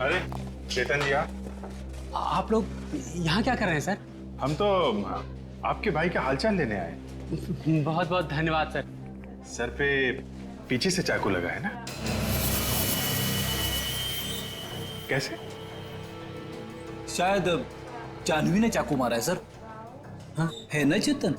अरे चेतन जी आप लोग यहाँ क्या कर रहे हैं सर? हम तो आपके भाई का हालचाल लेने आए। बहुत बहुत धन्यवाद सर। सर पे पीछे से चाकू लगा है ना? कैसे? शायद जानवी ने चाकू मारा है सर। हाँ है ना चेतन?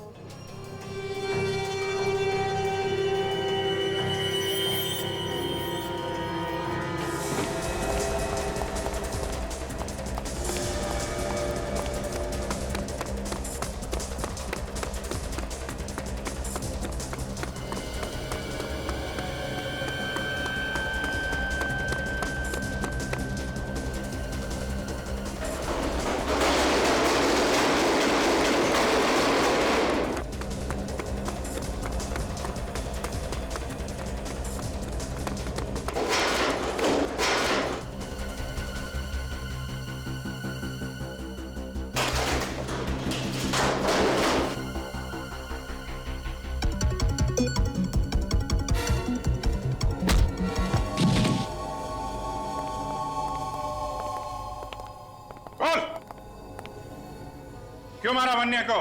क्यों मारा वन्या को?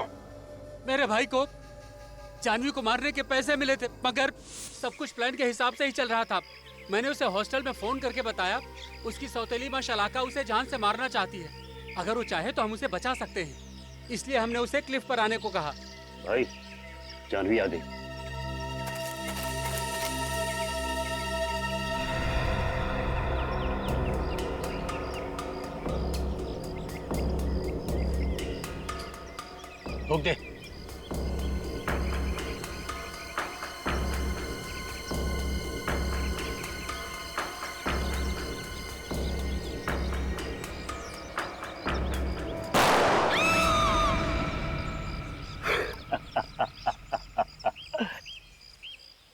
मेरे भाई को जानवी को मारने के पैसे मिले थे, मगर सब कुछ प्लान के हिसाब से ही चल रहा था। मैंने उसे हॉस्टल में फोन करके बताया उसकी सौतेली माँ शलाका उसे जान से मारना चाहती है। अगर वो चाहे तो हम उसे बचा सकते हैं, इसलिए हमने उसे क्लिफ पर आने को कहा। भाई जानवी आ गई। रोक दे।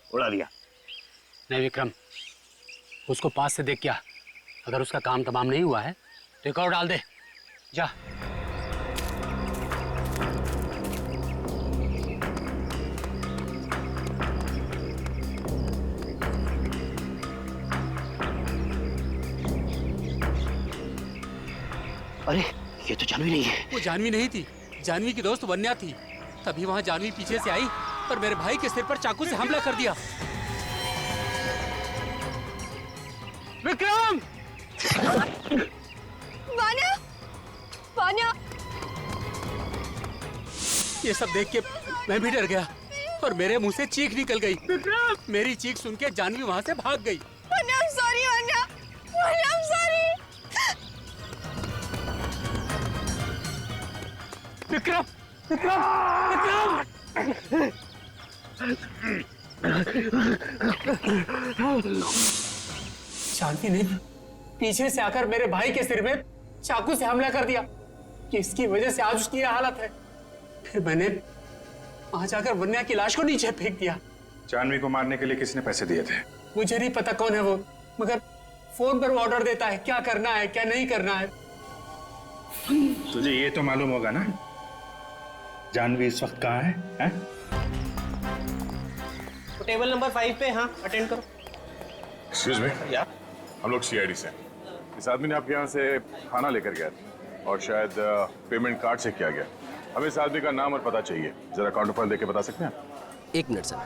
उड़ा दिया। नहीं विक्रम, उसको पास से देख क्या, अगर उसका काम तमाम नहीं हुआ है तो एक और डाल दे। जा। अरे ये तो जानवी नहीं है। वो जानवी नहीं थी, जानवी की दोस्त वन्या थी। तभी वहां जानवी पीछे से आई और मेरे भाई के सिर पर चाकू से हमला कर दिया। विक्रम! वान्या! वान्या! ये सब देख के मैं भी डर गया और मेरे मुंह से चीख निकल गई। विक्रम! मेरी चीख सुन के जानवी वहां से भाग गई। Vanya, I'm sorry, Vanya! Vanya, I'm sorry! Vikram! Vikram! Vikram! Janvi ने पीछे से आकर मेरे भाई के सिर में चाकू से हमला कर दिया। इसकी वजह से आज उसकी यह हालत है। फिर मैंने वहां जाकर वन्या की लाश को नीचे फेंक दिया। जानवी को मारने के लिए किसने पैसे दिए थे? मुझे नहीं पता कौन है वो, मगर फोन पर वो ऑर्डर देता है क्या करना है क्या नहीं करना है। तुझे ये तो मालूम होगा ना जानवी इस वक्त कहाँ है? तो टेबल नंबर 5 पे। हाँ, अटेंड करो। एक्सक्यूज मी, या हम लोग सीआईडी से हैं। इस आदमी ने आपके यहाँ से खाना लेकर गया था और शायद पेमेंट कार्ड से किया गया। हमें इस आदमी का नाम और पता चाहिए, जरा काउंटर पर देके बता सकते हैं? एक मिनट सर।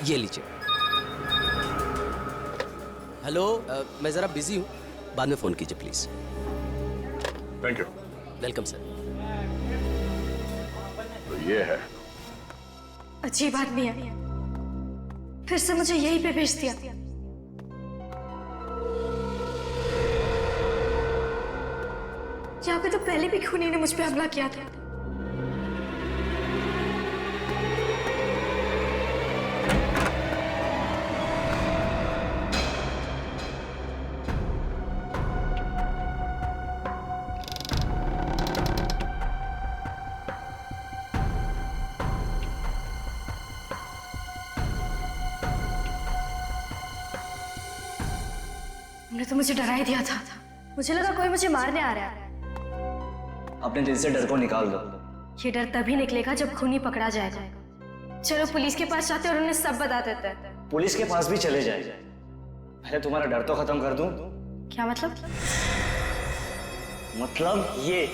ये लीजिए। हेलो, मैं जरा बिजी हूँ, बाद में फोन कीजिए please. Thank you. Welcome sir. तो ये है। अजीब आदमी है, फिर से मुझे यहीं पे भेज दिया। यहाँ पे तो पहले भी खूनी ने मुझ पे हमला किया था। तुमने तो मुझे डरा ही दिया था। मुझे लगा कोई मुझे मारने आ रहा है। अपने दिल से डर को निकाल दो। ये डर तभी निकलेगा जब खूनी पकड़ा जाएगा। चलो पुलिस के पास जाते और उन्हें सब बता देते हैं। पुलिस के पास भी चले जाए, पहले तुम्हारा डर तो खत्म कर दूं। क्या मतलब? मतलब ये,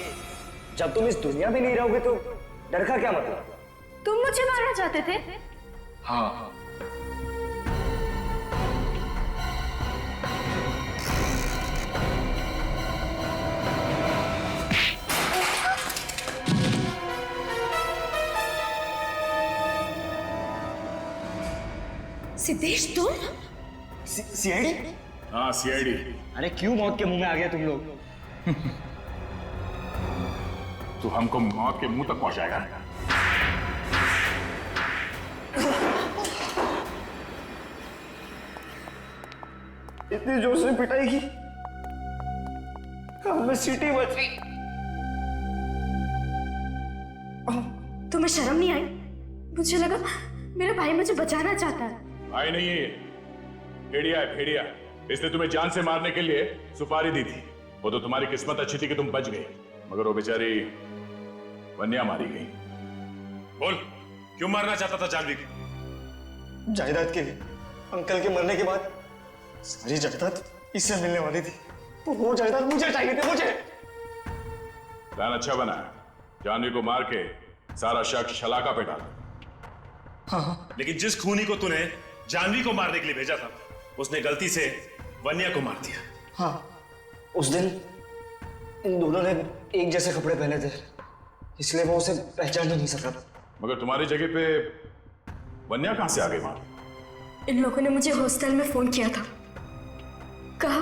जब तुम इस दुनिया में नहीं रहोगे तो डर का क्या मतलब? तुम मुझे मारना चाहते थे? हाँ। सिद्धेश तुम? सीआईडी? हाँ सीआईडी। अरे क्यों मौत के मुंह में आ गया तुम लोग? तू हमको मौत के मुंह तक पहुंचाएगा। इतनी जोर से पिटाई की, हमें सीटी बच गई। तुम्हें शर्म नहीं आई? मुझे लगा मेरा भाई मुझे बचाना चाहता है। भाई नहीं है, भेड़िया है भेड़िया। इसने तुम्हें जान से मारने के लिए सुपारी दी थी। वो तो तुम्हारी किस्मत अच्छी थी कि तुम बच गए, मगर वो बेचारी वन्या मारी गई। बोल, क्यों मारना चाहता था जानवी को? जायदाद के लिए। अंकल के मरने के बाद सारी जायदाद इससे मिलने वाली थी, तो वो जायदाद मुझे चाहिए थी, मुझे। प्लान अच्छा बना, जानवी को मार के सारा शक शलाका पे डाला। हाँ। लेकिन जिस खूनी को तूने जानवी को मारने के लिए भेजा था, उसने गलती से वन्या को मार दिया। हाँ, उस दिन इन दोनों ने एक जैसे कपड़े पहने थे, इसलिए वो उसे पहचान ही नहीं सका। मगर तुम्हारी जगह पे वन्या कहां से आ गई मार? इन लोगों ने मुझे हॉस्टल में फोन किया था, कहा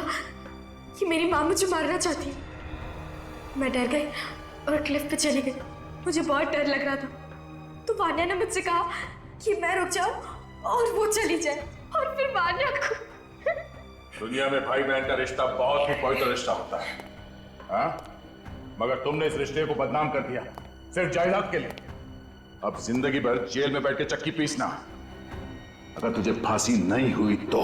कि मेरी माँ मुझे मारना चाहती है। मैं डर गई और क्लिफ पे चली गई। मुझे बहुत डर लग रहा था, तो वान्या ने मुझसे कहा कि मैं रुक जाऊं और वो चली जाए, और फिर वान्या को। दुनिया में भाई बहन का रिश्ता बहुत ही पवित्र रिश्ता होता है, हाँ? मगर तुमने इस रिश्ते को बदनाम कर दिया सिर्फ जायदाद के लिए। अब जिंदगी भर जेल में बैठ के चक्की पीसना। अगर तुझे फांसी नहीं हुई तो।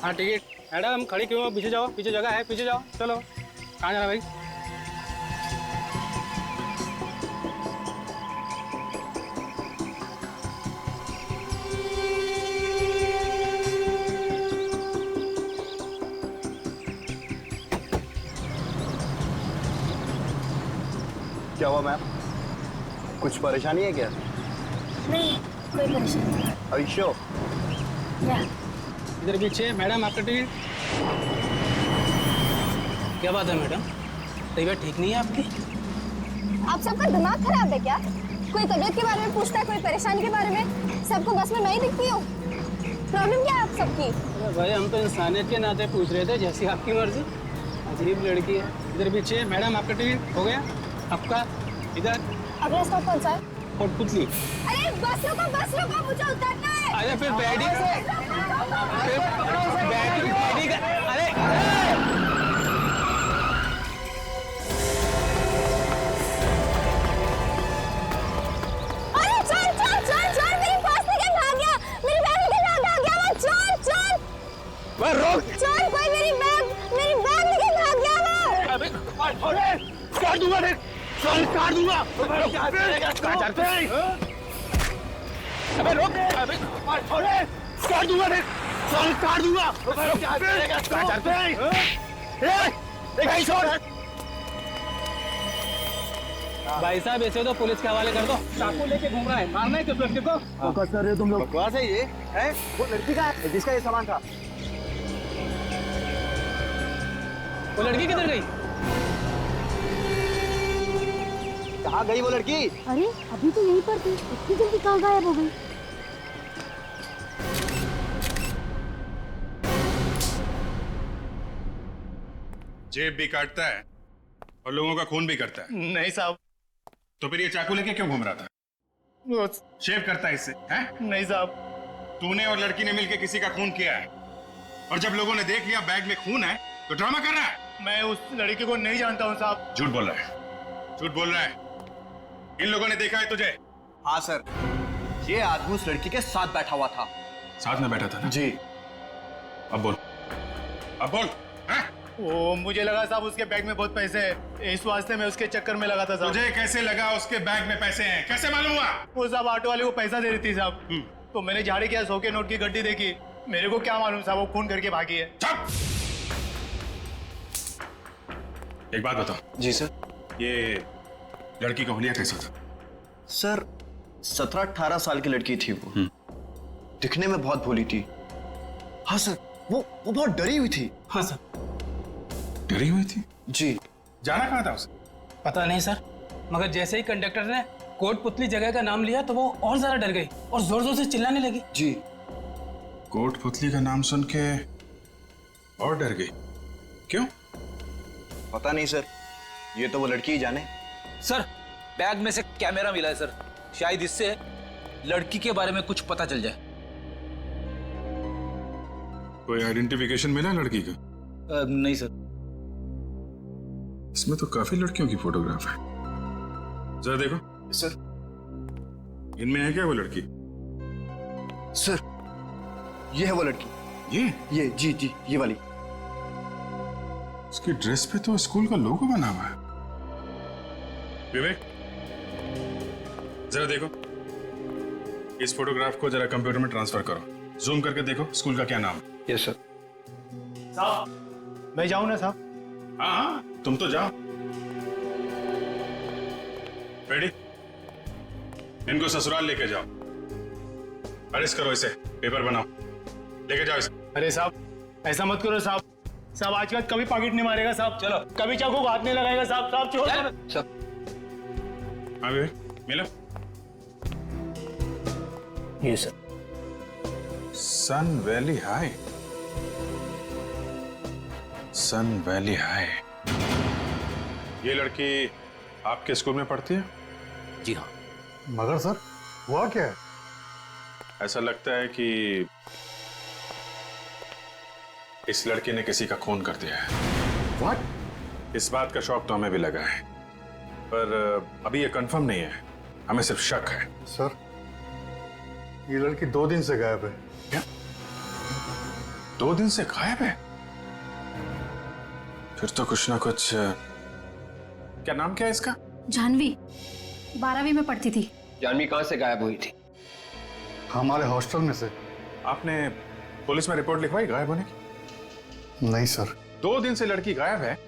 हाँ टिकट। मैडम खड़ी क्यों हो? पीछे जाओ, पीछे जगह है, पीछे जाओ। चलो, कहाँ जाना भाई? क्या हुआ मैम? कुछ परेशानी है क्या? नहीं, कोई परेशानी नहीं। Are you sure? इधर पीछे। मैडम आपका टिकट। क्या बात है मैडम, तबीयत ठीक नहीं है आपकी? आप सबका दिमाग खराब है क्या? कोई तबीयत के बारे में पूछता है, कोई परेशानी के बारे में। सबको बस में मैं ही दिखती हूँ। प्रॉब्लम क्या है आप सबकी? अरे भाई, हम तो इंसानियत के नाते पूछ रहे थे, जैसी आपकी मर्जी। अजीब लड़की है। इधर पीछे। मैडम आपका टिकट हो गया आपका? इधर अगले स्टॉप कौन सा है? कोटपुतली। अरे बस रोको, मुझे उतरना है। अरे फिर बैठी अरे चल, मेरी पर्स निकल भाग गया, मेरी बैग निकल भाग गया, वो चल। चोर कोई मेरी बैग लेके भाग गया वो। काट दूंगा देख, साल काट दूंगा। अबे रोक, अबे काट दूंगा देख, साल काट दूंगा। भाई छोड़। भाई साहब ऐसे तो पुलिस के हवाले कर दो। चाकू लेके घूम रहा है, मारना है किस लड़के को? फोकस कर रहे हो तुम लोग? बकवास है ये, है? वो लड़की का है जिसका ये सामान था। वो लड़की किधर गई? कहाँ गई वो लड़की? अरे अभी तो यहीं पर थी, इतनी जल्दी कहाँ गायब हो गई? जेब भी काटता है और लोगों का खून भी करता है। नहीं साहब। तो फिर ये चाकू लेके क्यों घूम रहा था? शेव करता है इससे, हैं? नहीं साहब। तूने और लड़की ने मिलकर किसी का खून किया है, और जब लोगों ने देख लिया बैग में खून है तो ड्रामा कर रहा है। मैं उस लड़की को नहीं जानता हूँ साहब। झूठ बोल रहा है, झूठ बोल रहा है। इन लोगों ने देखा है तुझे? हाँ सर, ये आदमी उस लड़की के साथ बैठा हुआ था। साथ में बैठा था ना? जी। अब बोल, अब बोल, हैं? वो मुझे लगा साहब उसके बैग में बहुत पैसे हैं, इस वास्ते मैं उसके चक्कर में लगा था साहब। तुझे कैसे लगा उसके बैग में पैसे हैं? कैसे मालूम हुआ? वो साहब ऑटो वाले को पैसा दे रही थी साहब, तो मैंने झाड़ी किया, 100 के नोट की गड्डी देखी। मेरे को क्या मालूम साहब वो खून करके भागी है। चुप! एक बात बताओ। जी सर। ये लड़की का हुलिया कैसा था? सर 17-18 साल की लड़की थी वो। दिखने में बहुत भोली थी। हाँ सर, वो बहुत डरी हुई थी। हाँ सर। डरी हुई थी? जी। जाना कहाँ था उसे? पता नहीं सर, मगर जैसे ही कंडक्टर ने कोटपुतली जगह का नाम लिया तो वो और ज्यादा डर गई और जोर जोर से चिल्लाने लगी। जी। कोटपुतली का नाम सुन के और डर गई? क्यों? पता नहीं सर, ये तो वो लड़की ही जाने। सर बैग में से कैमरा मिला है सर, शायद इससे लड़की के बारे में कुछ पता चल जाए। कोई आइडेंटिफिकेशन मिला लड़की का? नहीं सर। इसमें तो काफी लड़कियों की फोटोग्राफ है, जरा देखो। सर। इनमें है क्या वो लड़की? सर ये है वो लड़की। ये जी ये वाली। उसकी ड्रेस पे तो स्कूल का लोगो बना हुआ है। विवेक जरा देखो, इस फोटोग्राफ को जरा कंप्यूटर में ट्रांसफर करो, जूम करके देखो स्कूल का क्या नाम है। Yes sir. साहब मैं जाऊं ना साहब? हाँ तुम तो जाओ। रेडी? इनको ससुराल लेके जाओ, अरेस्ट करो इसे, पेपर बनाओ, लेके जाओ इसे। अरे साहब ऐसा मत करो साहब, साहब आजकल कभी पॉकेट नहीं मारेगा साहब। चलो। कभी चाकू को हाथ नहीं लगाएगा साहब। साहब छोड़ दो। सर। हाँ विवेक मिलो। ये सर। सन वैली हाई, सन वैली हाई। ये लड़की आपके स्कूल में पढ़ती है? जी हाँ। मगर सर हुआ क्या है? ऐसा लगता है कि इस लड़के ने किसी का खून कर दिया है। व्हाट? इस बात का शौक तो हमें भी लगा है, पर अभी ये कंफर्म नहीं है, हमें सिर्फ शक है। सर ये लड़की 2 दिन से गायब है। क्या? 2 दिन से गायब है? फिर तो कुछ ना कुछ। क्या नाम क्या है इसका? जानवी 12वीं में पढ़ती थी। जानवी कहाँ से गायब हुई थी? हमारे हॉस्टल में से। आपने पुलिस में रिपोर्ट लिखवाई गायब होने की? नहीं सर। 2 दिन से लड़की गायब है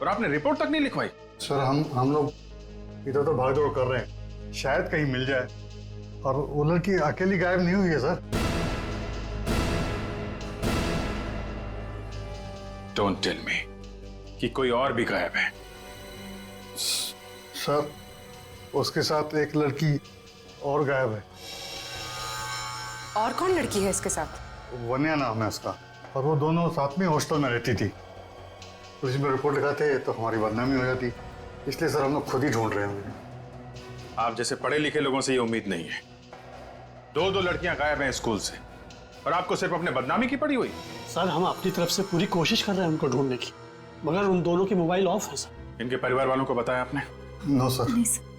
और आपने रिपोर्ट तक नहीं लिखवाई? सर हम लोग इधर तो भाग दौड़ कर रहे हैं, शायद कहीं मिल जाए। और वो लड़की अकेली गायब नहीं हुई है सर। डोंट टेल मी कि कोई और भी गायब है। सर उसके साथ एक लड़की और गायब है। और कौन लड़की है इसके साथ? वन्या नाम है उसका, और वो दोनों साथ में हॉस्टल में रहती थी। पुलिस में रिपोर्ट लिखाते तो हमारी बदनामी हो जाती, इसलिए सर हम लोग खुद ही ढूंढ रहे हैं। आप जैसे पढ़े लिखे लोगों से ये उम्मीद नहीं है। 2 लड़कियां गायब हैं स्कूल से और आपको सिर्फ अपने बदनामी की पड़ी हुई। सर हम अपनी तरफ से पूरी कोशिश कर रहे हैं उनको ढूंढने की, मगर उन दोनों की मोबाइल ऑफ है सर। इनके परिवार वालों को बताया आपने? No sir. नहीं सर।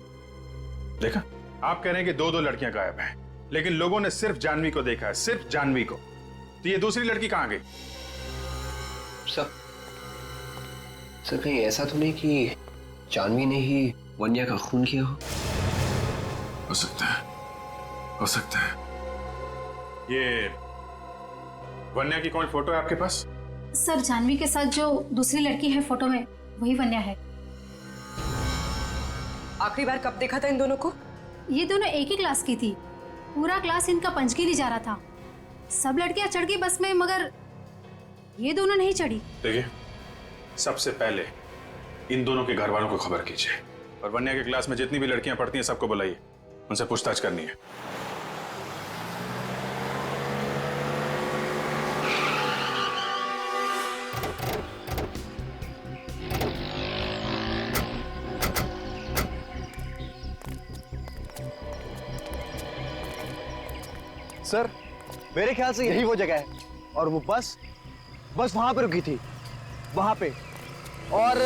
देखा, आप कह रहे हैं कि 2 लड़कियां गायब हैं, लेकिन लोगों ने सिर्फ जानवी को देखा है, सिर्फ जानवी को। तो ये दूसरी लड़की कहाँ गई? सर कहीं ऐसा तो नहीं कि जानवी ने ही वन्या का खून किया हो सकता है, हो सकता है। ये वन्या की कौन फोटो है आपके पास? सर जानवी के साथ जो दूसरी लड़की है फोटो में वही वन्या है। आखिरी बार कब देखा था इन दोनों को? ये दोनों एक ही क्लास की थी। पूरा क्लास इनका पंचगिरी जा रहा था। सब लड़कियां चढ़ गई बस में, मगर ये दोनों नहीं चढ़ी। देखिए, सबसे पहले इन दोनों के घर वालों को खबर कीजिए और वन्या के क्लास में जितनी भी लड़कियां पढ़ती हैं सबको बुलाइए, उनसे पूछताछ करनी है। सर मेरे ख्याल से यही वो जगह है और वो बस वहां पे रुकी थी, वहां पे। और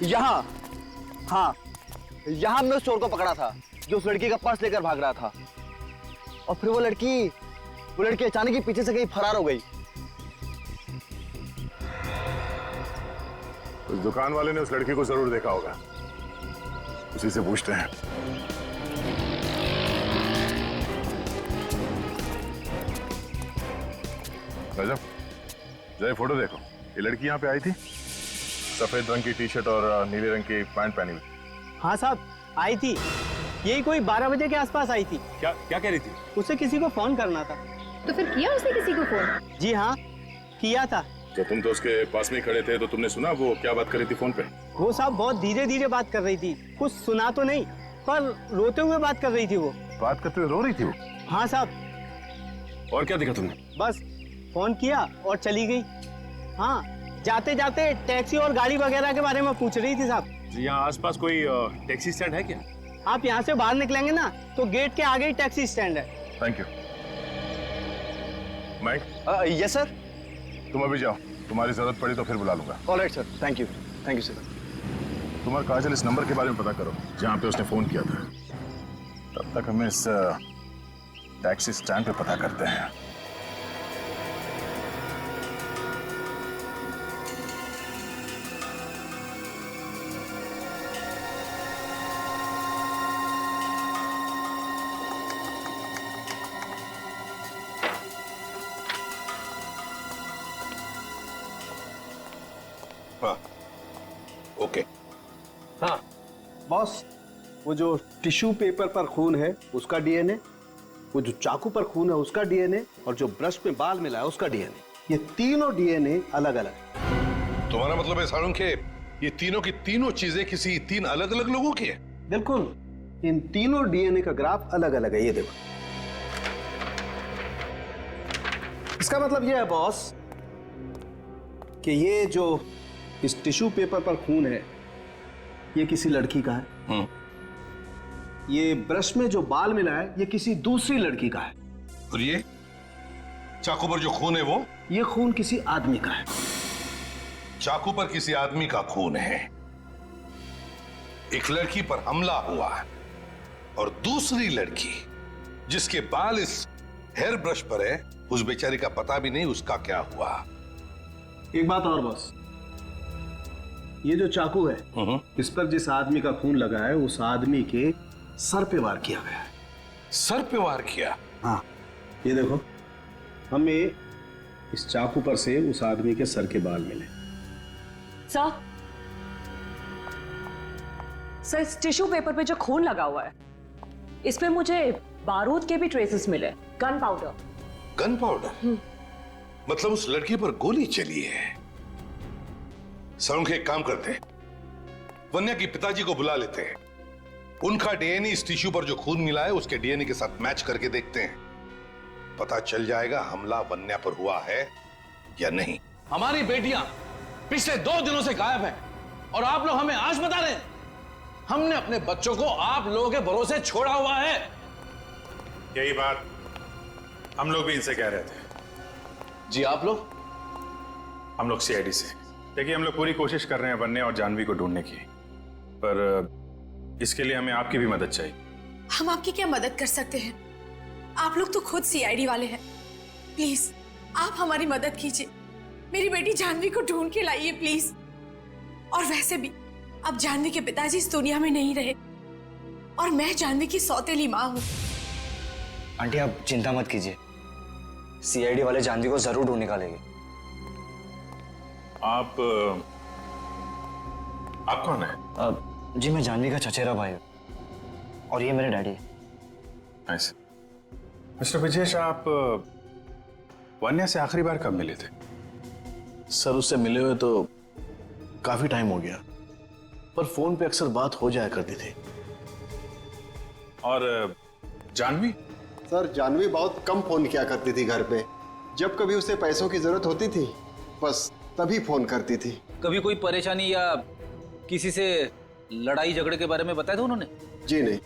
यहाँ, हाँ यहाँ हमने उस चोर को पकड़ा था जो उस लड़की का पर्स लेकर भाग रहा था। और फिर वो लड़की अचानक ही पीछे से कहीं फरार हो गई। उस दुकान वाले ने उस लड़की को जरूर देखा होगा, उसी से पूछते हैं। राजा, जरा फोटो देखो। ये लड़की यहाँ पे आई थी, सफेद रंग की टी शर्ट और नीले रंग की पैंट पहनी हुई। हाँ साहब, आई थी। यही कोई 12 बजे के आसपास आई थी। क्या कह रही थी? उसे किसी को फोन करना था। तो फिर किया उसने किसी को फोन? जी हाँ, किया था। तो तुम तो उसके पास में खड़े थे, तो तुमने सुना वो क्या बात कर रही थी फोन पे? वो साहब बहुत धीरे धीरे बात कर रही थी, कुछ सुना तो नहीं, पर रोते हुए बात कर रही थी। वो बात करते हुए रो रही थी वो? हाँ साहब। और क्या देखा तुमने? बस फोन किया और चली गई। हाँ, जाते जाते टैक्सी और गाड़ी वगैरह के बारे में पूछ रही थी साहब। यहाँ आसपास कोई टैक्सी स्टैंड है क्या? आप यहाँ से बाहर निकलेंगे ना तो गेट के आगे ही टैक्सी स्टैंड है। Thank you. Mike? Yes sir. तुम अभी जाओ, तुम्हारी जरूरत पड़ी तो फिर बुला लूंगा। Alright sir, thank you sir. तुम और काजल इस नंबर के बारे में पता करो जहाँ पे उसने फोन किया था। तब तक हमें इस टैक्सी स्टैंड पे पता करते हैं। ओके। हाँ बॉस, वो जो टिश्यू पेपर पर खून है उसका डीएनए, वो जो चाकू पर खून है उसका डीएनए, और जो ब्रश में बाल मिला है उसका डीएनए, ये तीनों डीएनए अलग अलग। तुम्हारा मतलब है सारुण के ये तीनों की तीनों चीजें किसी 3 अलग अलग लोगों की है? बिल्कुल, इन तीनों डीएनए का ग्राफ अलग अलग है। ये देखो, इसका मतलब ये है बॉस कि ये जो इस टिश्यू पेपर पर खून है ये किसी लड़की का है। ये ब्रश में जो बाल मिला है ये किसी दूसरी लड़की का है। और ये चाकू पर जो खून है वो? ये खून किसी आदमी का है। चाकू पर किसी आदमी का खून है, एक लड़की पर हमला हुआ है, और दूसरी लड़की जिसके बाल इस हेयर ब्रश पर है उस बेचारी का पता भी नहीं उसका क्या हुआ। एक बात और बॉस, ये जो चाकू है इस पर जिस आदमी का खून लगा है उस आदमी के सर पे वार किया गया है। सर पे वार किया? हाँ, ये देखो, हमें इस चाकू पर से उस आदमी के सर के बाल मिले। सर इस टिश्यू पेपर पे जो खून लगा हुआ है इस पे मुझे बारूद के भी ट्रेसेस मिले, गन पाउडर। Gun powder? मतलब उस लड़की पर गोली चली है। सारुण के एक काम करते हैं, वन्या के पिताजी को बुला लेते हैं, उनका डीएनए इस टिश्यू पर जो खून मिला है उसके डीएनए के साथ मैच करके देखते हैं, पता चल जाएगा हमला वन्या पर हुआ है या नहीं। हमारी बेटियां पिछले 2 दिनों से गायब हैं और आप लोग हमें आज बता रहे हैं। हमने अपने बच्चों को आप लोगों के भरोसे छोड़ा हुआ है। यही बात हम लोग भी इनसे कह रहे थे। जी आप लोग? हम लोग सीआईडी से। देखिए, हम लोग पूरी कोशिश कर रहे हैं वन्या और जानवी को ढूंढने की, पर इसके लिए हमें आपकी भी मदद चाहिए। हम आपकी क्या मदद कर सकते हैं? आप लोग तो खुद सीआईडी वाले हैं। प्लीज आप हमारी मदद कीजिए। मेरी बेटी जानवी को ढूंढ के लाइए प्लीज। और वैसे भी अब जानवी के पिताजी इस दुनिया में नहीं रहे और मैं जानवी की सौतेली माँ हूँ। आंटी आप चिंता मत कीजिए, सीआईडी वाले जानवी को जरूर ढूंढ निकालेंगे। आप कौन है? जी मैं जानवी का चचेरा भाई हूँ और ये मेरे डैडी है। ऐसे मिस्टर ब्रजेश, आप वन्या से आखिरी बार कब मिले थे? सर उससे मिले हुए तो काफी टाइम हो गया, पर फोन पे अक्सर बात हो जाया करती थी। और जानवी? सर जानवी बहुत कम फोन किया करती थी घर पे। जब कभी उसे पैसों की जरूरत होती थी बस तभी फोन करती थी। कभी कोई परेशानी या किसी से लड़ाई झगड़े के बारे में बताया था उन्होंने? जी नहीं।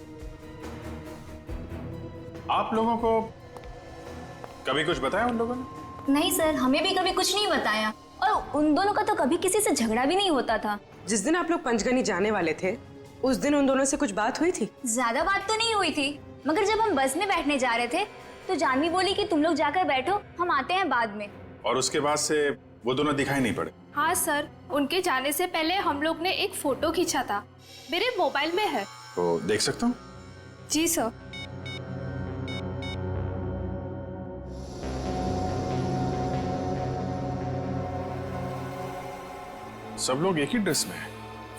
आप लोगों को कभी कुछ बताया उन लोगों ने? नहीं सर, हमें भी कभी कुछ नहीं बताया और उन दोनों का तो कभी किसी से झगड़ा भी नहीं होता था। जिस दिन आप लोग पंचगनी जाने वाले थे उस दिन उन दोनों से कुछ बात हुई थी? ज्यादा बात तो नहीं हुई थी, मगर जब हम बस में बैठने जा रहे थे तो जानवी बोली कि तुम लोग जाकर बैठो, हम आते हैं बाद में। और उसके बाद से वो दोनों दिखाई नहीं पड़े? हाँ सर, उनके जाने से पहले हम लोग ने एक फोटो खींचा था, मेरे मोबाइल में है। तो देख सकता हूँ? जी सर। सब लोग एक ही ड्रेस में हैं।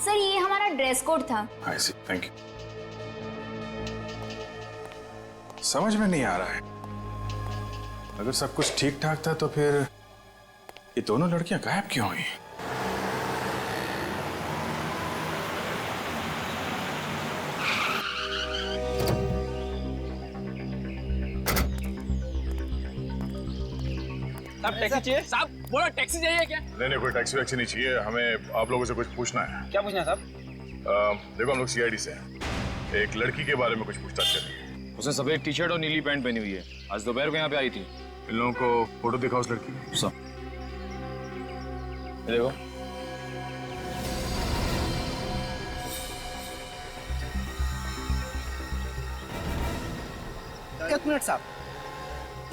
सर ये हमारा ड्रेस कोड था। आई सी, थैंक यू। समझ में नहीं आ रहा है, अगर सब कुछ ठीक ठाक था तो फिर ये दोनों लड़कियां गायब क्यों हुई? साहब टैक्सी चाहिए? साहब बोलो टैक्सी चाहिए क्या? नहीं कोई टैक्सी वैक्सी नहीं चाहिए, हमें आप लोगों से कुछ पूछना है। क्या पूछना है साहब? देखो हम लोग सीआईडी से हैं, एक लड़की के बारे में कुछ पूछताछ करनी है। उसने सफेद टी शर्ट और नीली पैंट पहनी हुई है, आज दोपहर को यहाँ पे आई थी। इन लोगों को फोटो दिखाओ उस लड़की की। सब देखो। एक मिनट साहब,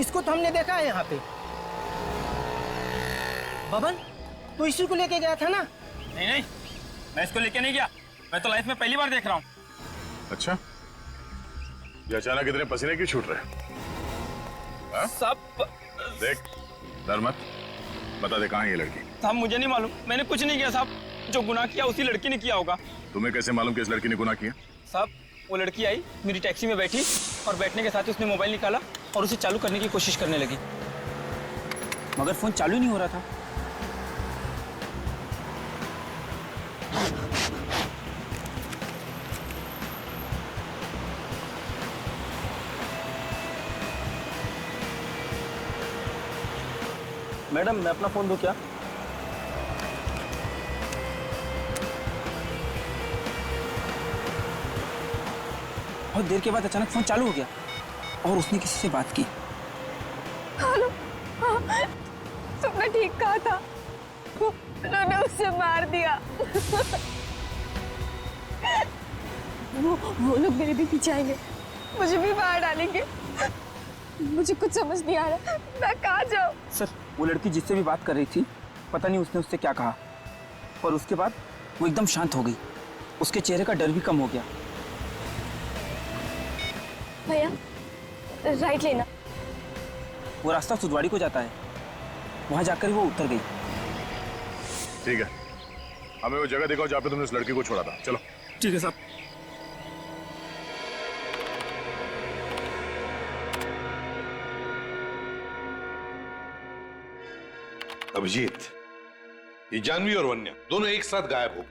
इसको तो हमने देखा है यहाँ पे। बबन, तू इसी को लेके गया था ना? नहीं, मैं इसको लेके नहीं गया, मैं तो लाइफ में पहली बार देख रहा हूँ। अच्छा, ये अचानक इतने पसीने क्यों छूट रहे? सब देख, डर मत, बता दे कहाँ है ये लड़की? साहब मुझे नहीं मालूम, मैंने कुछ नहीं किया साहब, जो गुनाह किया उसी लड़की ने किया होगा। तुम्हें कैसे मालूम कि इस लड़की ने गुनाह किया? साहब वो लड़की आई, मेरी टैक्सी में बैठी और बैठने के साथ ही उसने मोबाइल निकाला और उसे चालू करने की कोशिश करने लगी, मगर फोन चालू ही नहीं हो रहा था। मैडम मैं अपना फोन दूं क्या? बहुत देर के बाद अचानक फोन चालू हो गया और उसने किसी से बात की। हेलो, हाँ, तुमने ठीक कहा था, उन्होंने उसे मार दिया। वो लोग मेरे भी पीछे आएंगे, मुझे भी मार डालेंगे। मुझे कुछ समझ नहीं आ रहा, मैं कहाँ जाऊँ? सर वो लड़की जिससे भी बात कर रही थी, पता नहीं उसने उससे क्या कहा, और उसके बाद वो एकदम शांत हो गई, उसके चेहरे का डर भी कम हो गया। भैया राइट लेना। वो रास्ता सुदवाड़ी को जाता है, वहां जाकर वो उतर गई। ठीक है, हमें वो जगह दिखाओ जहाँ पे तुमने उस लड़की को छोड़ा था। चलो। ठीक है साहब। अभिजीत, ये जानवी और वन्या दोनों एक साथ गायब हो,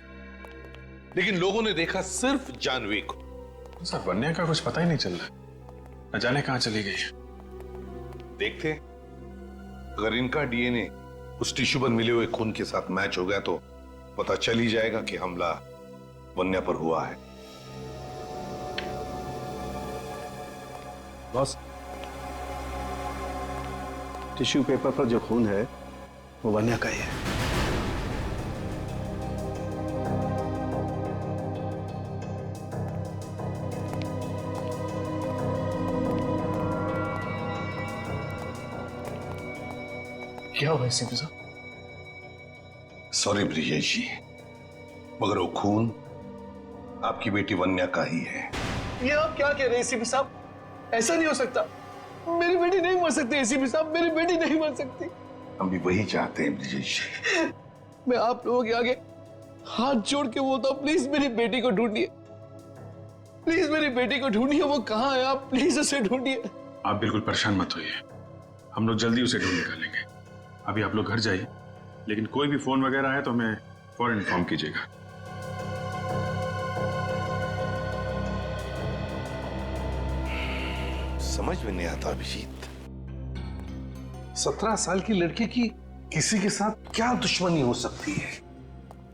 लेकिन लोगों ने देखा सिर्फ जानवी को। सर वन्या का कुछ पता ही नहीं चल रहा, न जाने कहां चली गई। देखते, अगर इनका डीएनए उस टिश्यू पर मिले हुए खून के साथ मैच हो गया तो पता चल ही जाएगा कि हमला वन्या पर हुआ है। बॉस, टिश्यू पेपर पर जो खून है वो वन्या का ही है। क्या हुआ सीपी साहब? सॉरी ब्रिजेश जी, मगर वो खून आपकी बेटी वन्या का ही है। ये आप क्या कह रहे हैं एसीपी साहब? ऐसा नहीं हो सकता। मेरी बेटी नहीं मर सकती एसीपी साहब, मेरी बेटी नहीं मर सकती। हम भी वही चाहते हैं ब्रिजेश जी। मैं आप लोगों के आगे हाथ जोड़ के बोलता हूँ, प्लीज मेरी बेटी को ढूंढिए, प्लीज मेरी बेटी को ढूंढिए। वो कहाँ है? आप प्लीज उसे ढूंढिए। आप बिल्कुल परेशान मत होइए, हम लोग जल्दी उसे ढूंढ निकालेंगे। अभी आप लोग घर जाइए, लेकिन कोई भी फोन वगैरह है तो हमें फौरन इन्फॉर्म कीजिएगा। समझ में नहीं आता अभिजीत, 17 साल की लड़की की किसी के साथ क्या दुश्मनी हो सकती है?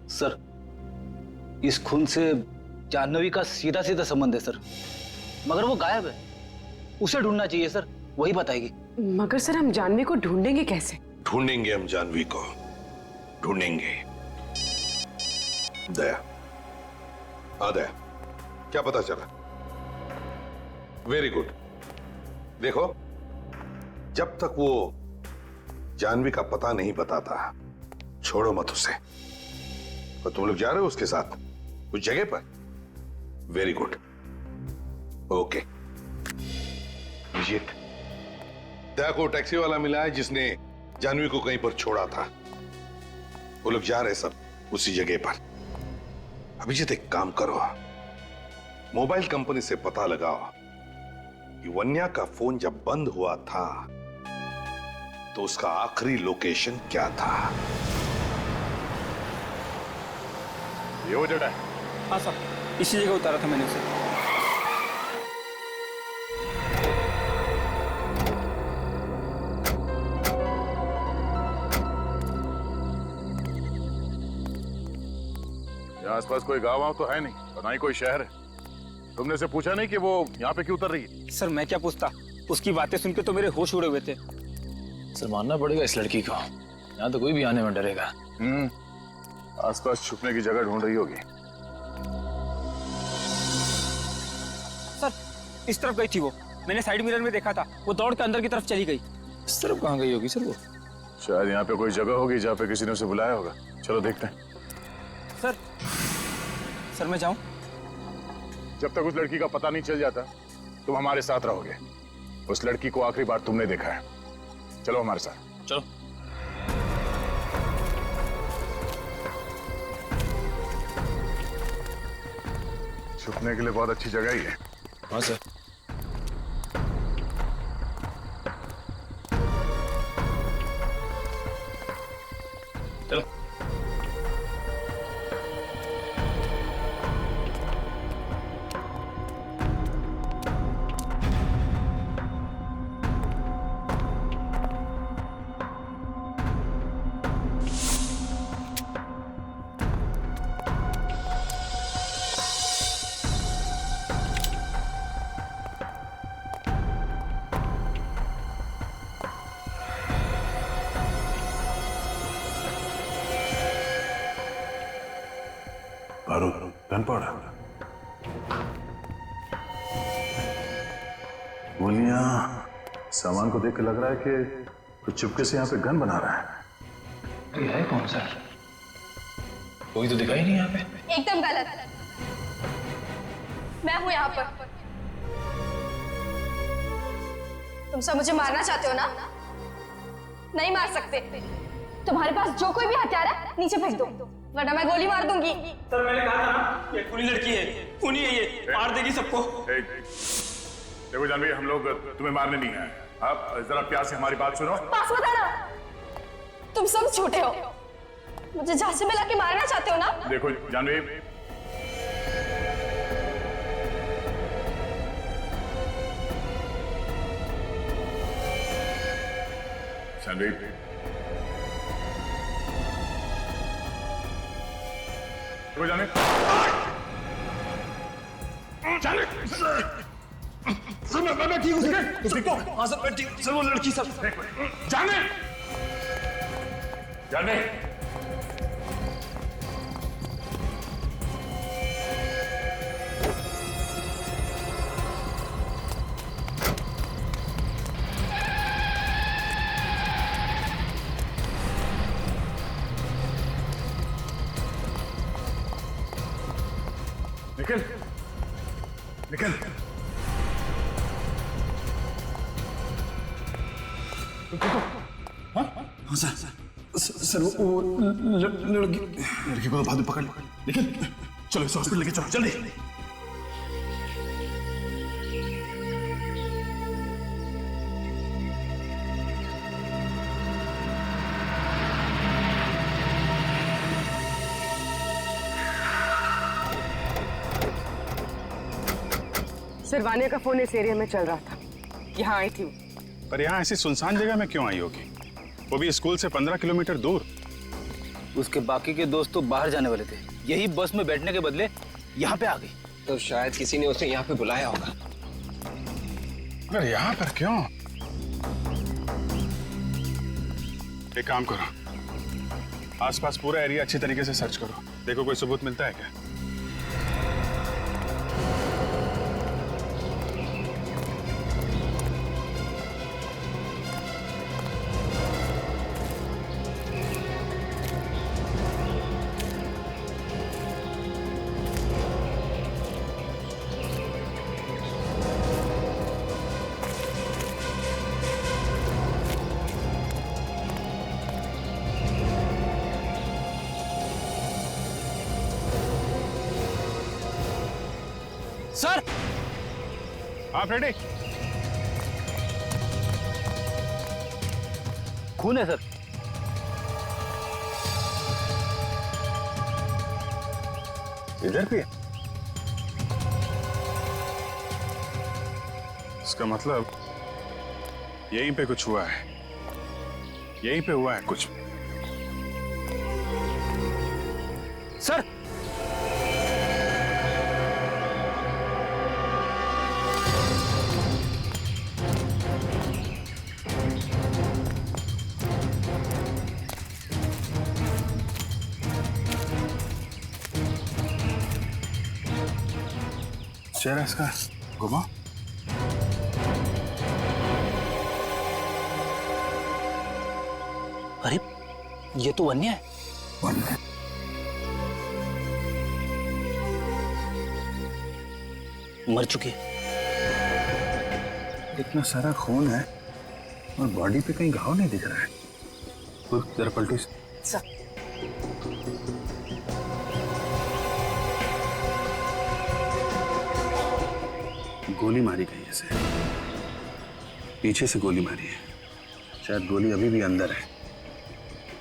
सर, इस खून से जाह्नवी का सीधा सीधा संबंध है सर, मगर वो गायब है। उसे ढूंढना चाहिए सर, वही बताएगी। मगर सर हम जाह्नवी को ढूंढेंगे कैसे? ढूंढेंगे हम जाह्नवी को, ढूंढेंगे। दया, दया, क्या पता चला? Very good. देखो, जब तक वो जाह्नवी का पता नहीं बताता, छोड़ो मत उसे। और तुम लोग जा रहे हो उसके साथ उस जगह पर? Very good, okay. Vijit, Daya को टैक्सी वाला मिला है जिसने जाह्नवी को कहीं पर छोड़ा था। वो लोग जा रहे सब उसी जगह पर। अभिजीत, एक काम करो, मोबाइल कंपनी से पता लगाओ कि वन्या का फोन जब बंद हुआ था तो उसका आखिरी लोकेशन क्या था। ये वो जगह है? हाँ सर, इसी जगह उतारा था मैंने उसे। यहाँ आसपास कोई गांव वाँव तो है नहीं, और ना ही कोई शहर है। तुमने से पूछा नहीं कि वो यहाँ पे क्यों उतर रही है? सर मैं क्या पूछता, उसकी बातें सुन के तो मेरे होश उड़े हुए थे। सर मानना पड़ेगा इस लड़की को, यहाँ तो कोई भी आने में डरेगा। आसपास छुपने की जगह ढूंढ रही होगी। सर इस तरफ गई थी वो, मैंने साइड मिरर में देखा था, वो दौड़ के अंदर की तरफ चली गई। इस तरफ कहाँ गई होगी सर वो? शायद यहाँ पे कोई जगह होगी जहाँ पे किसी ने उसे बुलाया होगा। चलो देखते हैं। सर मैं जाऊं? जब तक उस लड़की का पता नहीं चल जाता, तुम हमारे साथ रहोगे। उस लड़की को आखिरी बार तुमने देखा है। चलो हमारे साथ। चलो। छुपने के लिए बहुत अच्छी जगह ही है। हाँ सर। चलो। गन पाउडर, गोलियां, सामान को देख के लग रहा है कि कुछ चुपके से यहाँ पे गन बना रहा है। तो ये है कौन सर? कोई तो दिखाई नहीं यहाँ पे। एकदम गलत, मैं हूं यहाँ पर। तुम सब मुझे मारना चाहते हो ना? नहीं मार सकते। तुम्हारे पास जो कोई भी हथियार है नीचे फेंक दो, वरना मैं गोली मार दूंगी। सर मैंने कहा था ना, ये खूनी लड़की है, खूनी है ये, मार देगी सबको। देखो जाह्नवी, हम लोग तुम्हें मारने नहीं आए। आप जरा प्यार से हमारी बात सुनो। पास मत आना, तुम सब छोटे हो, मुझे जहां से मिला के मारना चाहते हो ना? देखो जाह्नवी, जाह्नवी, देखो जाह्नवी, सर मैं ठीक हूँ सर। ठीक हो? हाँ सर मैं ठीक। सर वो लड़की सर। जाह्नवी, जाह्नवी, निकल निकल। हाँ सर वो लड़की को तो बाद में पकड़ लो। निकल, चलो इस हॉस्पिटल लेके चलो जल्दी। सर वानिया का फोन इस एरिया में चल रहा था, यहाँ आई थी वो। पर यहाँ ऐसी सुनसान जगह में क्यों आई होगी? वो भी स्कूल से 15 किलोमीटर दूर। उसके बाकी के दोस्त तो बाहर जाने वाले थे, यही बस में बैठने के बदले यहाँ पे आ गई। तो शायद किसी ने उसे यहाँ पे बुलाया होगा। अरे यहाँ पर क्यों? एक काम करो, आसपास पूरा एरिया अच्छी तरीके से सर्च करो, देखो कोई सबूत मिलता है क्या। सर। हाँ फ्रेडी। खून है सर। इधर भी है? इसका मतलब यहीं पे कुछ हुआ है, यहीं पे हुआ है कुछ। सर चेहरा इसका घुमा। अरे ये तो वन्या है। वन्या? मर चुकी है। इतना सारा खून है और बॉडी पे कहीं घाव नहीं दिख रहा है। खुद जरा पलटी से। गोली मारी गई इसे, पीछे से गोली मारी है। शायद गोली अभी भी अंदर है,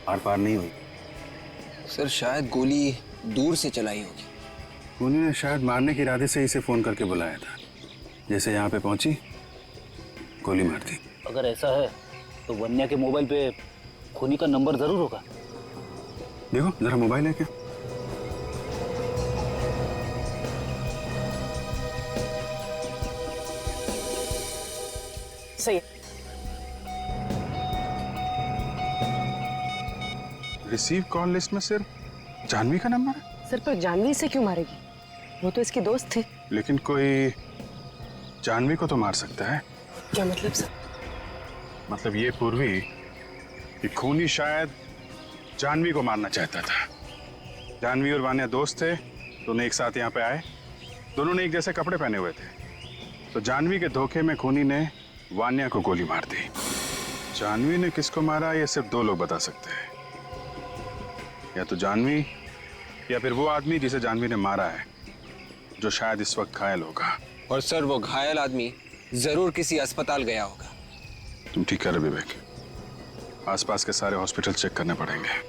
आर पार नहीं हुई। सर शायद गोली दूर से चलाई होगी। खूनी ने शायद मारने के इरादे से इसे फोन करके बुलाया था। जैसे यहाँ पे पहुंची गोली मार दी। अगर ऐसा है तो वन्या के मोबाइल पे खूनी का नंबर जरूर होगा। देखो जरा मोबाइल है क्या? सही है। रिसीव कॉल लिस्ट में सिर्फ जानवी का नंबर है। सर पर जानवी इसे क्यों मारेगी? वो तो इसकी दोस्त थी। लेकिन कोई जानवी को तो मार सकता है। क्या मतलब सर? मतलब ये पूर्वी कि खूनी शायद जानवी को मारना चाहता था। जानवी और वानिया दोस्त थे, दोनों एक साथ यहाँ पे आए, दोनों ने एक जैसे कपड़े पहने हुए थे। तो जानवी के धोखे में खूनी ने वानिया को गोली मार दी। जानवी ने किसको मारा ये सिर्फ दो लोग बता सकते हैं, या तो जानवी या फिर वो आदमी जिसे जानवी ने मारा है, जो शायद इस वक्त घायल होगा। और सर वो घायल आदमी जरूर किसी अस्पताल गया होगा। तुम ठीक कर रहे विवेक, आसपास के सारे हॉस्पिटल चेक करने पड़ेंगे।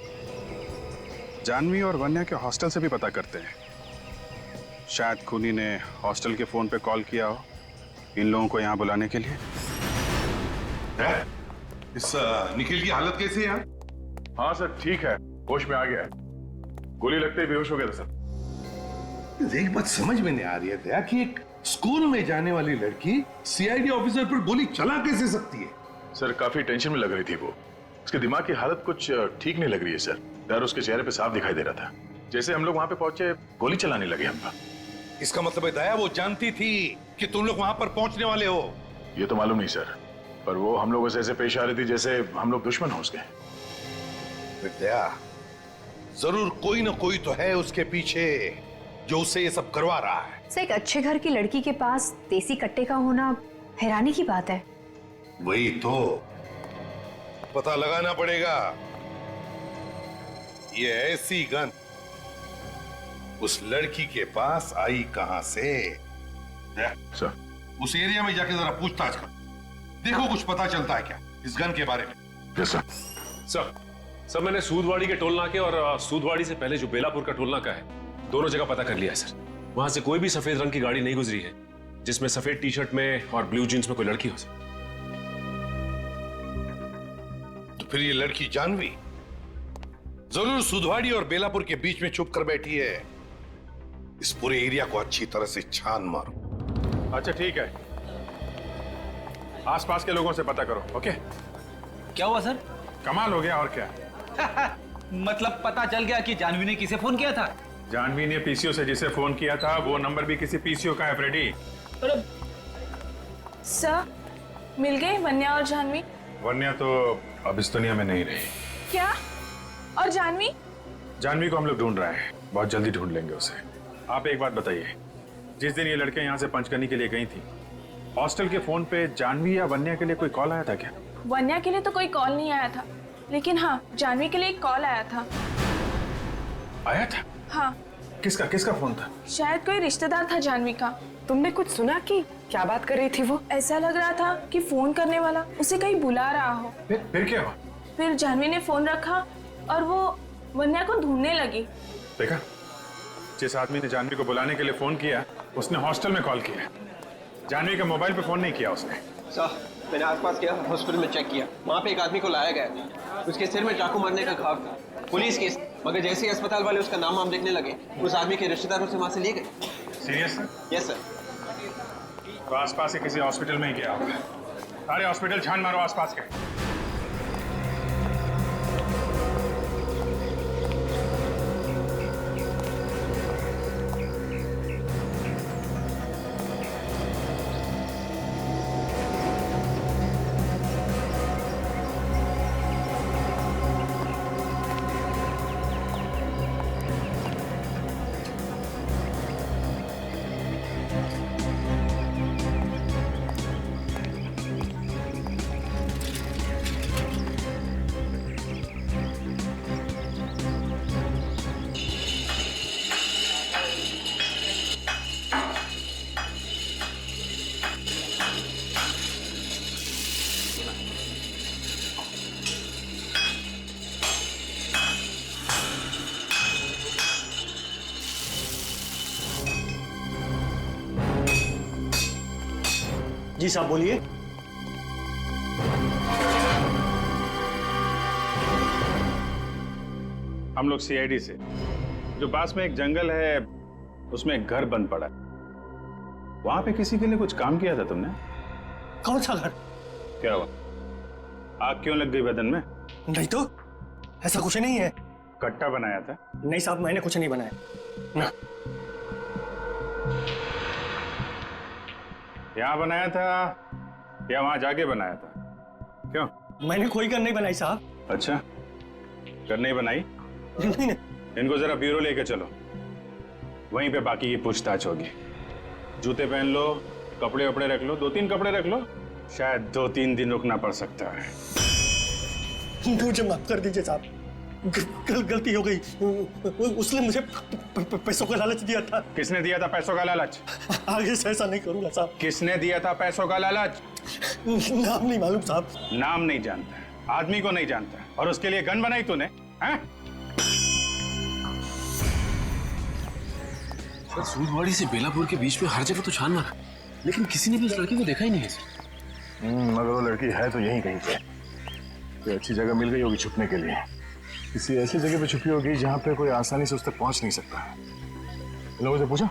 जानवी और वन्या के हॉस्टल से भी पता करते हैं। शायद खूनी ने हॉस्टल के फोन पे कॉल किया हो इन लोगों को यहाँ बुलाने के लिए। है? इस निखिल की हालत कैसी है? हाँ सर ठीक है, होश में आ गया है। गोली लगते ही बेहोश हो गया था सर। एक बात समझ में नहीं आ रही है दया कि एक स्कूल में जाने वाली लड़की सीआईडी ऑफिसर पर गोली चला कैसे सकती है? सर काफी टेंशन में लग रही थी वो। उसके दिमाग की हालत कुछ ठीक नहीं लग रही है सर। डर उसके चेहरे पे साफ दिखाई दे रहा था। जैसे हम लोग वहां पे पहुंचे गोली चलाने लगे हम पर। इसका मतलब है दया वो जानती थी कि तुम लोग वहां पर पहुंचने वाले हो? ये तो मालूम नहीं सर, पर वो हम लोगों से ऐसे पेश आ रही थी जैसे हम लोग दुश्मन हो उसके। दया जरूर कोई ना कोई तो है उसके पीछे। जो उससे ये सब करवा रहा है। सर, एक अच्छे घर की लड़की के पास देसी कट्टे का होना हैरानी की बात है। वही तो पता लगाना पड़ेगा। ये ऐसी गन उस लड़की के पास आई कहां से? सर, उस एरिया में जाके जरा पूछताछ कर, देखो कुछ पता चलता है क्या इस गन के बारे में। Yes sir. सर मैंने सूदवाड़ी के टोल नाके और सूदवाड़ी से पहले जो बेलापुर का टोल नाका है, दोनों जगह पता कर लिया है सर। वहां से कोई भी सफेद रंग की गाड़ी नहीं गुजरी है जिसमें सफेद टी शर्ट में और ब्लू जींस में कोई लड़की हो सर। तो फिर ये लड़की जानवी जरूर सुधवाड़ी और बेलापुर के बीच में छुप कर बैठी है। इस पूरे एरिया को अच्छी तरह से छान मारो। अच्छा ठीक है, आसपास के लोगों से पता करो। ओके? क्या हुआ सर? कमाल हो गया और क्या। मतलब पता चल गया कि जानवी ने किसे फोन किया था? जानवी ने पीसीओ से जिसे फोन किया था वो नंबर भी किसी पीसीओ का है फ्रेडी। सर, मिल गए वन्या और जानवी? वन्या तो अब इस दुनिया में नहीं रही। क्या? और जानवी? जानवी को हम लोग ढूंढ रहे हैं, बहुत जल्दी ढूंढ लेंगे उसे। आप एक बात बताइए, जिस दिन ये लड़कियां यहाँ से पंचकर्नी के लिए गई थी, हॉस्टल के फोन पे जानवी या वन्या के लिए कोई कॉल आया था क्या? वन्या के लिए तो कोई कॉल नहीं आया था, लेकिन हाँ, जानवी के लिए एक कॉल आया था। आया था? हाँ। किसका फोन था? शायद कोई रिश्तेदार था जानवी का। तुमने कुछ सुना कि क्या बात कर रही थी वो? ऐसा लग रहा था कि फोन करने वाला उसे कहीं बुला रहा हो। फिर क्या हुआ? फिर जानवी ने फोन रखा और वो वन्या को ढूंढने लगी। देखा, जिस आदमी ने जानवी को बुलाने के लिए फोन किया उसने हॉस्टल में कॉल किया, जानवी के मोबाइल पे फोन नहीं किया उसने। सर, मैंने आसपास गया, हॉस्पिटल में चेक किया, वहाँ पे एक आदमी को लाया गया, उसके सिर में चाकू मारने का घाव था, पुलिस केस। मगर जैसे ही अस्पताल वाले उसका नाम देखने लगे, उस आदमी के रिश्तेदारों से वहाँ से लिए गए। सीरियस? Yes sir. तो आसपास के किसी हॉस्पिटल में ही गया होगा। सारे हॉस्पिटल छान मारो आसपास के। जी साहब बोलिए। हम लोग सीआईडी से, जो पास में एक जंगल है उसमें एक घर बंद पड़ा है, वहां पे किसी के लिए कुछ काम किया था तुमने? कौन सा घर? क्या हुआ, आग क्यों लग गई बदन में? नहीं तो, ऐसा कुछ नहीं है। कट्टा बनाया था? नहीं साहब, मैंने कुछ नहीं बनाया ना। यहाँ बनाया था या वहां जाके बनाया था? क्यों? मैंने कोई गन नहीं बनाई साहब। अच्छा, गन नहीं बनाई? नहीं। इनको जरा ब्यूरो लेके चलो, वहीं पे बाकी की पूछताछ होगी। जूते पहन लो, कपड़े वपड़े रख लो, 2-3 कपड़े रख लो, शायद 2-3 दिन रुकना पड़ सकता है। मुझे माफ कर दीजिए साहब, गलती हो गई। उसने मुझे पैसों का लालच दिया था। किसने दिया था पैसों का लालच? आगे से ऐसा नहीं करूंगा साहब। किसने दिया था पैसों का लालच? नाम नहीं मालूम साहब। नाम नहीं जानता, आदमी को नहीं जानता, और उसके लिए गन बनाई तूने? हैं? सर, सूदवाड़ी से बेलापुर के बीच में हर जगह तो छान मारा, लेकिन किसी ने भी उस लड़की को देखा ही नहीं है सर। मगर वो लड़की है तो यहीं कहीं पे। कोई अच्छी जगह मिल गई होगी छुपने के लिए, किसी ऐसी जगह पे छुपी होगी जहाँ पे कोई आसानी से उस तक पहुंच नहीं सकता। इन लोगों से पूछा?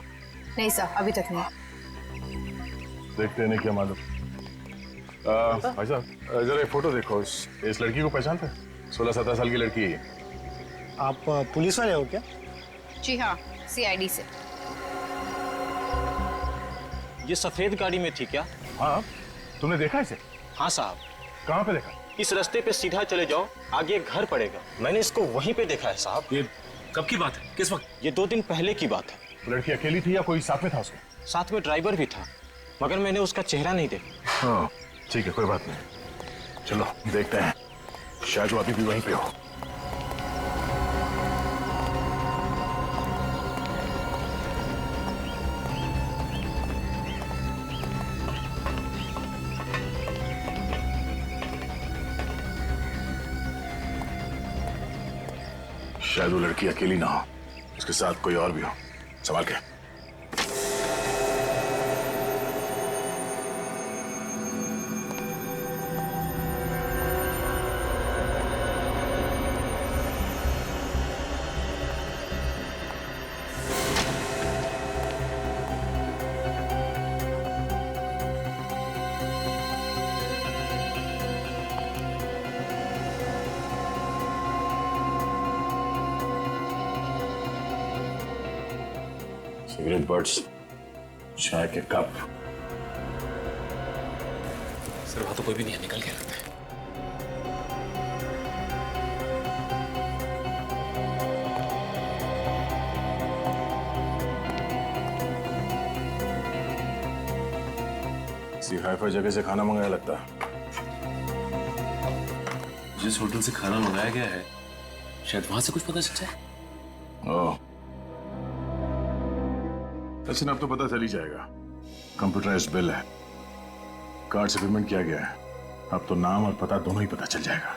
नहीं सर, अभी तक नहीं। देखते हैं क्या मालूम। भाई साहब, जरा एक फोटो देखो, इस लड़की को पहचानते हैं? 16-17 साल की लड़की है। आप पुलिस वाले हो क्या? जी हाँ, सीआईडी से। ये सफेद गाड़ी में थी क्या? हाँ, तुमने देखा इसे? हाँ साहब। कहाँ पे देखा? इस रास्ते पे सीधा चले जाओ, आगे एक घर पड़ेगा, मैंने इसको वहीं पे देखा है साहब। ये कब की बात है, किस वक्त? ये 2 दिन पहले की बात है। लड़की अकेली थी या कोई साथ में था उसके? साथ में ड्राइवर भी था, मगर मैंने उसका चेहरा नहीं देखा। हाँ ठीक है, कोई बात नहीं। चलो देखते हैं, शायद वो अभी भी वहीं पे हो। शायद वो लड़की अकेली ना हो, उसके साथ कोई और भी हो। संभाल के। सिगरेट बर्ड्स, चाय के कप। सर वहां तो कोई भी नहीं है, निकल गया लगता है। किसी हाई-फाई जगह से खाना मंगाया लगता है। जिस होटल से खाना मंगाया गया है शायद वहां से कुछ पता चल जाए। ओह, लेकिन अब तो पता चल ही जाएगा। कंप्यूटराइज्ड बिल है, कार्ड से पेमेंट किया गया है। अब तो नाम और पता दोनों ही पता चल जाएगा।